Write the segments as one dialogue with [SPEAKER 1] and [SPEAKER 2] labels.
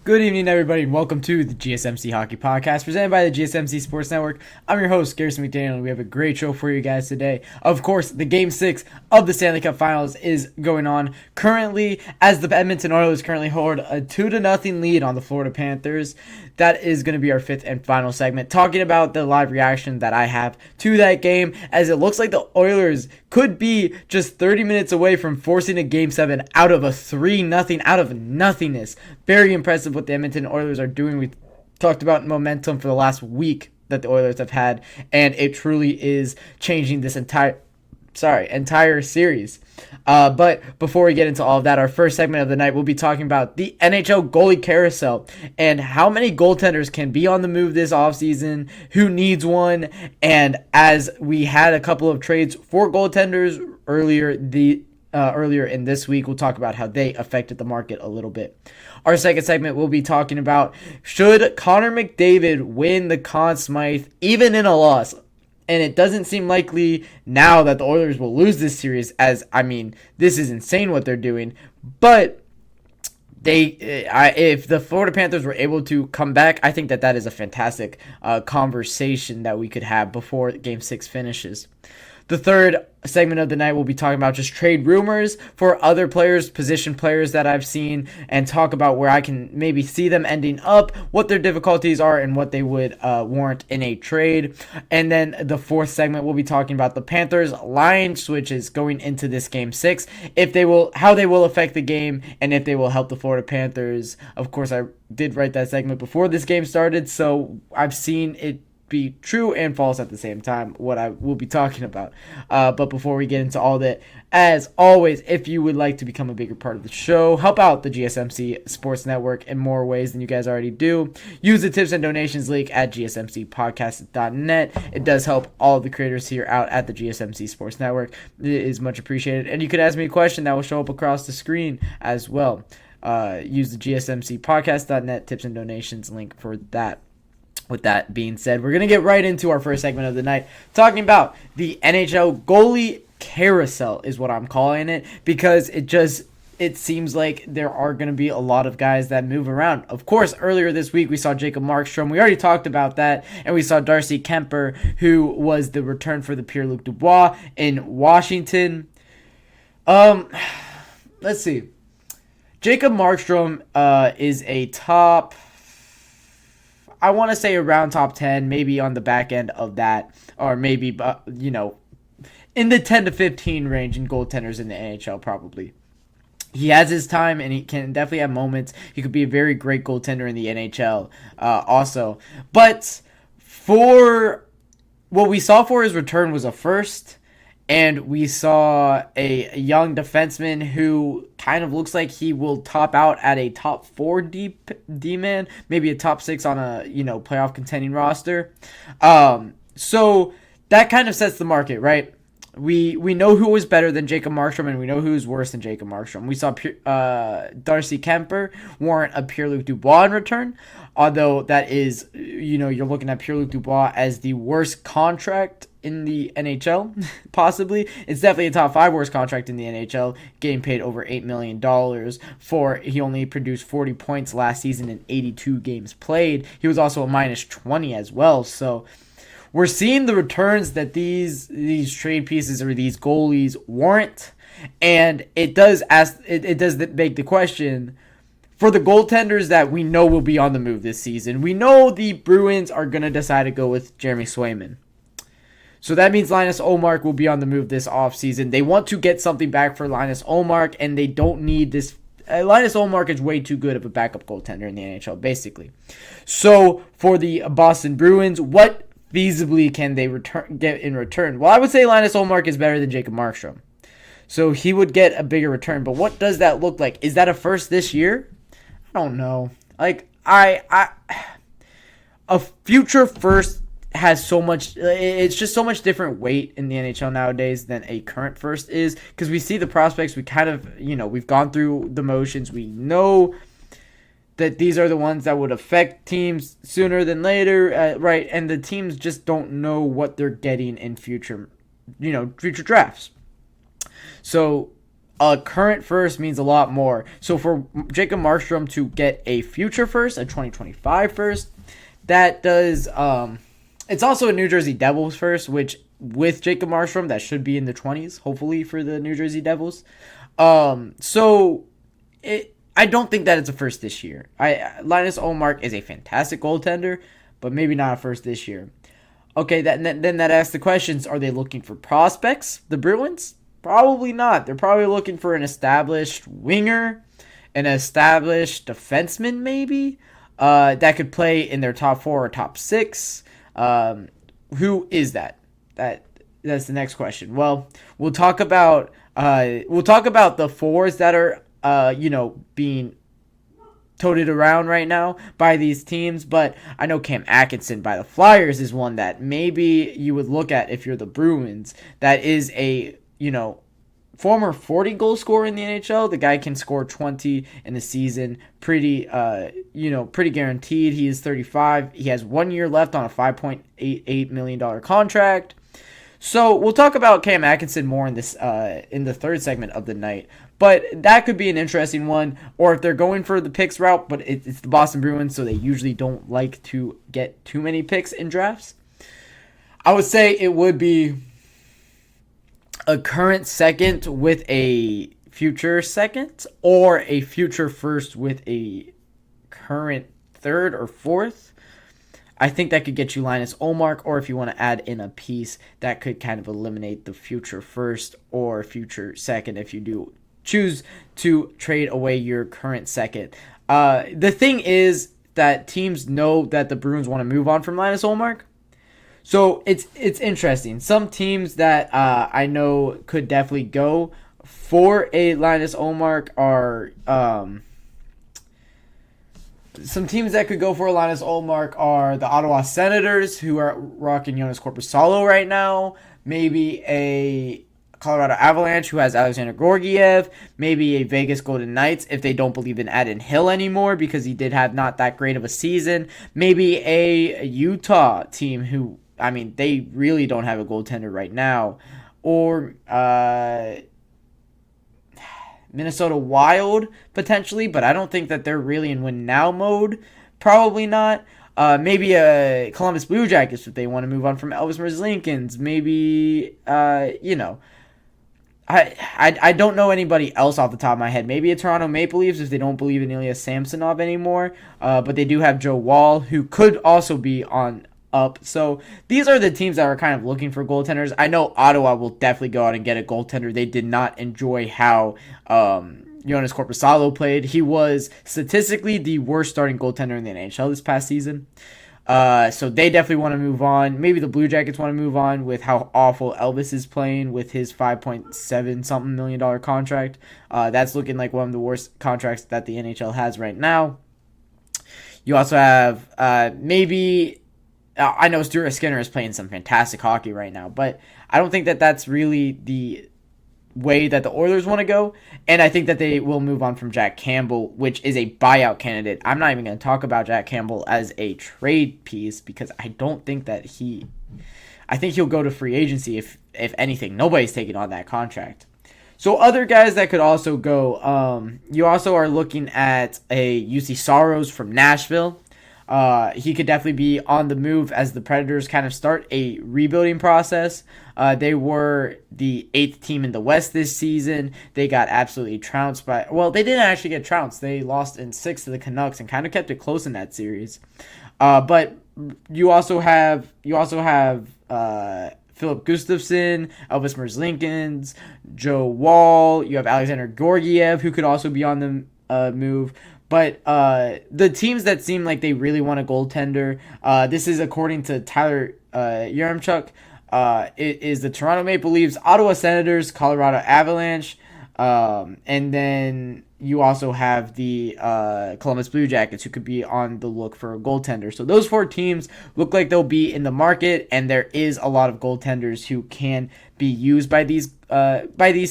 [SPEAKER 1] Good evening, everybody, and welcome to the GSMC Hockey Podcast, presented by the GSMC Sports Network. I'm your host, Garrison McDaniel, and we have a great show for you guys today. Of course, the Game 6 of the Stanley Cup Finals is going on currently, as the Edmonton Oilers currently hold a 2-0 lead on the Florida Panthers. That is going to be our fifth and final segment, talking about the live reaction that I have to that game, as it looks like the Oilers could be just 30 minutes away from forcing a Game 7 out of a 3-0, out of nothingness. Very impressive what the Edmonton Oilers are doing. We talked about momentum for the last week that the Oilers have had, and it truly is changing this entire series. But before we get into all of that, our first segment of the night, we'll be talking about the NHL Goalie Carousel and how many goaltenders can be on the move this offseason, who needs one, and as we had a couple of trades for goaltenders earlier in this week, we'll talk about how they affected the market a little bit. Our second segment, we'll be talking about, should Connor McDavid win the Conn Smythe even in a loss? And it doesn't seem likely now that the Oilers will lose this series, as, this is insane what they're doing. But if the Florida Panthers were able to come back, I think that is a fantastic conversation that we could have before Game 6 finishes. The third segment of the night, we'll be talking about just trade rumors for other players, position players that I've seen, and talk about where I can maybe see them ending up, what their difficulties are, and what they would warrant in a trade. And then the fourth segment, we'll be talking about the Panthers' line switches going into this Game 6, how they will affect the game, and if they will help the Florida Panthers. Of course, I did write that segment before this game started, so I've seen it be true and false at the same time, what I will be talking about. But before we get into all that, as always, if you would like to become a bigger part of the show, help out the GSMC Sports Network in more ways than you guys already do, use the tips and donations link at gsmcpodcast.net. It does help all of the creators here out at the GSMC Sports Network. It is much appreciated. And you could ask me a question that will show up across the screen as well. Use the gsmcpodcast.net tips and donations link for that. With that being said, we're going to get right into our first segment of the night, talking about the NHL Goalie Carousel is what I'm calling it, because it seems like there are going to be a lot of guys that move around. Of course, earlier this week, we saw Jacob Markstrom. We already talked about that. And we saw Darcy Kemper, who was the return for the Pierre-Luc Dubois in Washington. Let's see. Jacob Markstrom is a top, I want to say around top 10, maybe on the back end of that, or maybe, in the 10 to 15 range in goaltenders in the NHL probably. He has his time, and he can definitely have moments. He could be a very great goaltender in the NHL also. But for what we saw for his return was a first, and we saw a young defenseman who kind of looks like he will top out at a top 4 D-man, maybe a top 6 on a playoff contending roster. So that kind of sets the market, right? We know who was better than Jacob Markstrom, and we know who was worse than Jacob Markstrom. We saw Darcy Kemper warrant a Pierre-Luc Dubois in return, although that is, you're looking at Pierre-Luc Dubois as the worst contract in the NHL, possibly. It's definitely a top 5 worst contract in the NHL, getting paid over $8 million he only produced 40 points last season in 82 games played. He was also a minus 20 as well, so we're seeing the returns that these trade pieces or these goalies warrant, and it does beg the question for the goaltenders that we know will be on the move this season. We know the Bruins are going to decide to go with Jeremy Swayman. So that means Linus Ullmark will be on the move this offseason. They want to get something back for Linus Ullmark, and they don't need this. Linus Ullmark is way too good of a backup goaltender in the NHL, basically. So for the Boston Bruins, what feasibly can they get in return? Well, I would say Linus Ullmark is better than Jacob Markstrom. So he would get a bigger return. But what does that look like? Is that a first this year? I don't know. A future first has so much, it's just so much different weight in the NHL nowadays than a current first is, because we see the prospects, we kind of, we've gone through the motions, we know that these are the ones that would affect teams sooner than later, right? And the teams just don't know what they're getting in future drafts. So a current first means a lot more. So for Jacob Markstrom to get a future first, a 2025 first, that does it's also a New Jersey Devils first, which with Jacob Markstrom that should be in the 20s, hopefully for the New Jersey Devils. So I don't think that it's a first this year. Linus Ullmark is a fantastic goaltender, but maybe not a first this year. Okay, then that asks the questions: are they looking for prospects, the Bruins? Probably not. They're probably looking for an established winger, an established defenseman, maybe that could play in their top 4 or top 6. Who is that? That's the next question. Well, we'll talk about the fours that are being toted around right now by these teams, but I know Cam Atkinson by the Flyers is one that maybe you would look at if you're the Bruins. That is a former 40 goal scorer in the NHL. The guy can score 20 in the season, pretty guaranteed. He is 35. He has 1 year left on a $5.88 million contract. So we'll talk about Cam Atkinson more in the third segment of the night. But that could be an interesting one. Or if they're going for the picks route, but it's the Boston Bruins, so they usually don't like to get too many picks in drafts. I would say it would be a current second with a future second, or a future first with a current third or fourth. I think that could get you Linus Ullmark, or if you want to add in a piece, that could kind of eliminate the future first or future second if you do choose to trade away your current second. The thing is that teams know that the Bruins want to move on from Linus Ullmark. So it's interesting. Some teams that I know could definitely go for a Linus Ullmark are some teams that could go for a Linus Ullmark are the Ottawa Senators, who are rocking Joonas Korpisalo right now. Maybe a Colorado Avalanche, who has Alexander Georgiev. Maybe a Vegas Golden Knights, if they don't believe in Adin Hill anymore, because he did have not that great of a season. Maybe a Utah team who, they really don't have a goaltender right now. Or Minnesota Wild, potentially, but I don't think that they're really in win now mode. Probably not. Maybe a Columbus Blue Jackets if they want to move on from Elvis Merzlikins. Maybe, I don't know anybody else off the top of my head. Maybe a Toronto Maple Leafs if they don't believe in Ilya Samsonov anymore. But they do have Joe Woll, who could also be on up. So these are the teams that are kind of looking for goaltenders. I know Ottawa will definitely go out and get a goaltender. They did not enjoy how Joonas Korpisalo played. He was statistically the worst starting goaltender in the NHL this past season. So they definitely want to move on. Maybe the Blue Jackets want to move on with how awful Elvis is playing with his $5.7 million contract. That's looking like one of the worst contracts that the NHL has right now. You also have maybe... I know Stuart Skinner is playing some fantastic hockey right now, but I don't think that that's really the way that the Oilers want to go, and I think that they will move on from Jack Campbell, which is a buyout candidate. I'm not even going to talk about Jack Campbell as a trade piece because I don't think that I think he'll go to free agency if anything. Nobody's taking on that contract. So other guys that could also go, you also are looking at a UC Soros from Nashville. He could definitely be on the move as the Predators kind of start a rebuilding process. They were the 8th team in the West this season. They got absolutely trounced by... Well, they didn't actually get trounced. They lost in 6 to the Canucks and kind of kept it close in that series. But you also have Philip Gustafsson, Elvis Merzlikins, Joe Woll. You have Alexander Georgiev, who could also be on the move. But the teams that seem like they really want a goaltender, this is according to Tyler Yaremchuk, it is the Toronto Maple Leafs, Ottawa Senators, Colorado Avalanche, and then you also have the Columbus Blue Jackets, who could be on the look for a goaltender. So those 4 teams look like they'll be in the market, and there is a lot of goaltenders who can be used by these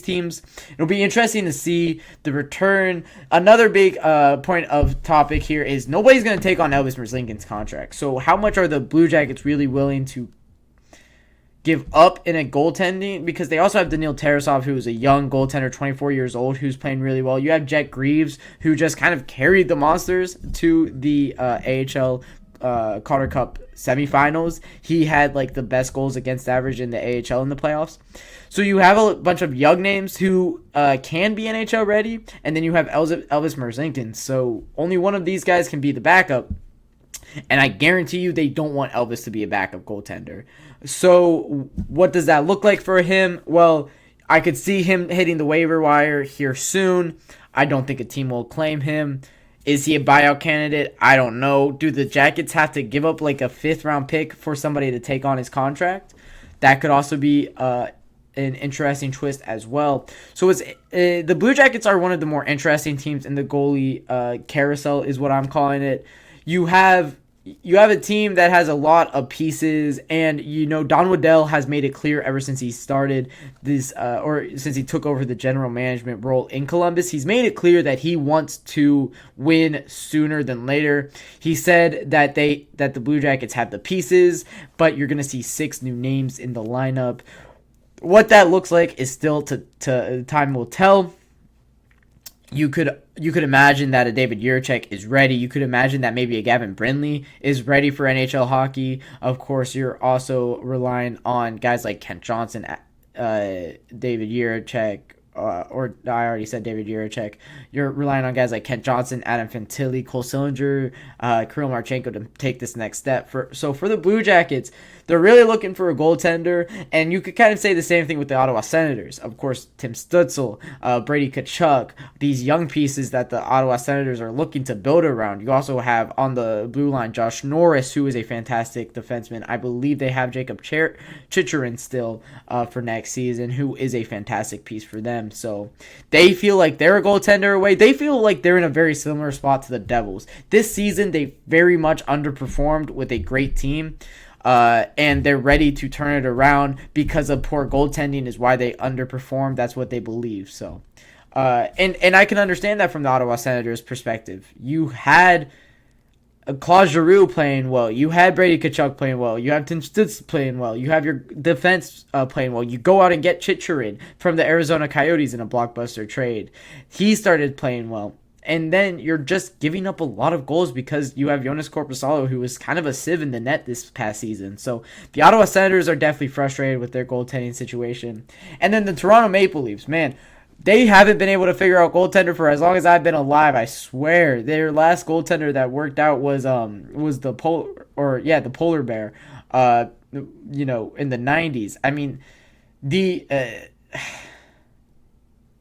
[SPEAKER 1] teams. It'll be interesting to see the return. Another big point of topic here is nobody's going to take on Elvis Merzlikins' contract. So how much are the Blue Jackets really willing to give up in a goaltending, because they also have Daniil Tarasov, who is a young goaltender, 24 years old, who's playing really well. You have Jet Greaves, who just kind of carried the Monsters to the AHL Calder Cup semifinals. He had like the best goals against average in the AHL in the playoffs. So you have a bunch of young names who can be NHL ready, and then you have Elvis Merzlikins. So only one of these guys can be the backup. And I guarantee you they don't want Elvis to be a backup goaltender. So what does that look like for him? Well, I could see him hitting the waiver wire here soon. I don't think a team will claim him. Is he a buyout candidate? I don't know. Do the Jackets have to give up like a 5th-round pick for somebody to take on his contract? That could also be an interesting twist as well. So it's the Blue Jackets are one of the more interesting teams in the goalie carousel, is what I'm calling it. You have a team that has a lot of pieces, and Don Waddell has made it clear ever since he started this, or since he took over the general management role in Columbus, he's made it clear that he wants to win sooner than later. He said that the Blue Jackets have the pieces, but you're going to see 6 new names in the lineup. What that looks like is still to time will tell. You could imagine that a David Jiricek is ready. You could imagine that maybe a Gavin Brindley is ready for NHL hockey. Of course, you're also relying on guys like Kent Johnson, David Jiricek, or I already said David Jiricek. You're relying on guys like Kent Johnson, Adam Fantilli, Cole Sillinger, Kirill Marchenko to take this next step. So for the Blue Jackets, they're really looking for a goaltender, and you could kind of say the same thing with the Ottawa Senators. Of course, Tim Stützle, Brady Tkachuk, these young pieces that the Ottawa Senators are looking to build around. You also have on the blue line Josh Norris, who is a fantastic defenseman. I believe they have Jacob Chicherin still for next season, who is a fantastic piece for them. So they feel like they're a goaltender away. They feel like they're in a very similar spot to the Devils. This season, they very much underperformed with a great team. And they're ready to turn it around because of poor goaltending is why they underperformed. That's what they believe. So, and I can understand that from the Ottawa Senators' perspective. You had Claude Giroux playing well. You had Brady Tkachuk playing well. You have Tim Stützle playing well. You have your defense playing well. You go out and get Chicherin from the Arizona Coyotes in a blockbuster trade. He started playing well. And then you're just giving up a lot of goals because you have Jonas Korpisalo, who was kind of a sieve in the net this past season. So the Ottawa Senators are definitely frustrated with their goaltending situation. And then the Toronto Maple Leafs, man, they haven't been able to figure out goaltender for as long as I've been alive. I swear, their last goaltender that worked out was the polar bear, in the 90s. I mean,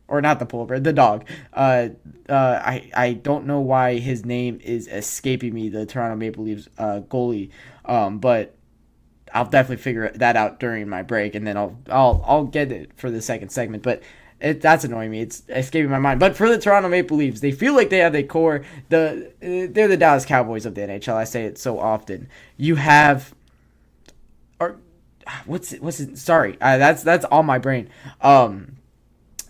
[SPEAKER 1] or not the polar bear, the dog. I don't know why his name is escaping me, the Toronto Maple Leafs goalie. But I'll definitely figure that out during my break, and then I'll get it for the second segment. But that's annoying me. It's escaping my mind. But for the Toronto Maple Leafs, they feel like they have the core. They're the Dallas Cowboys of the NHL. I say it so often. You have, or what's it? Sorry, that's all my brain.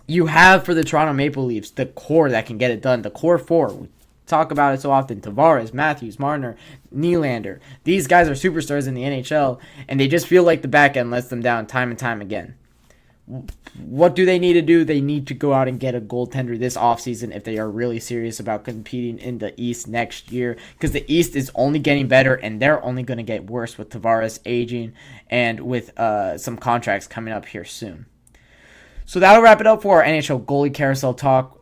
[SPEAKER 1] You have for the Toronto Maple Leafs the core that can get it done. The core 4. We talk about it so often. Tavares, Matthews, Marner, Nylander. These guys are superstars in the NHL, and they just feel like the back end lets them down time and time again. What do they need to do? They need to go out and get a goaltender this offseason if they are really serious about competing in the East next year, because the East is only getting better, and they're only going to get worse with Tavares aging and with some contracts coming up here soon. So that'll wrap it up for our NHL Goalie Carousel talk.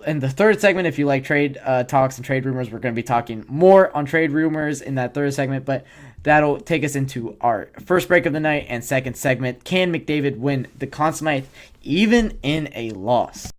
[SPEAKER 1] In the third segment, if you like trade talks and trade rumors, we're going to be talking more on trade rumors in that third segment, but that'll take us into our first break of the night and second segment. Can McDavid win the Conn Smythe even in a loss?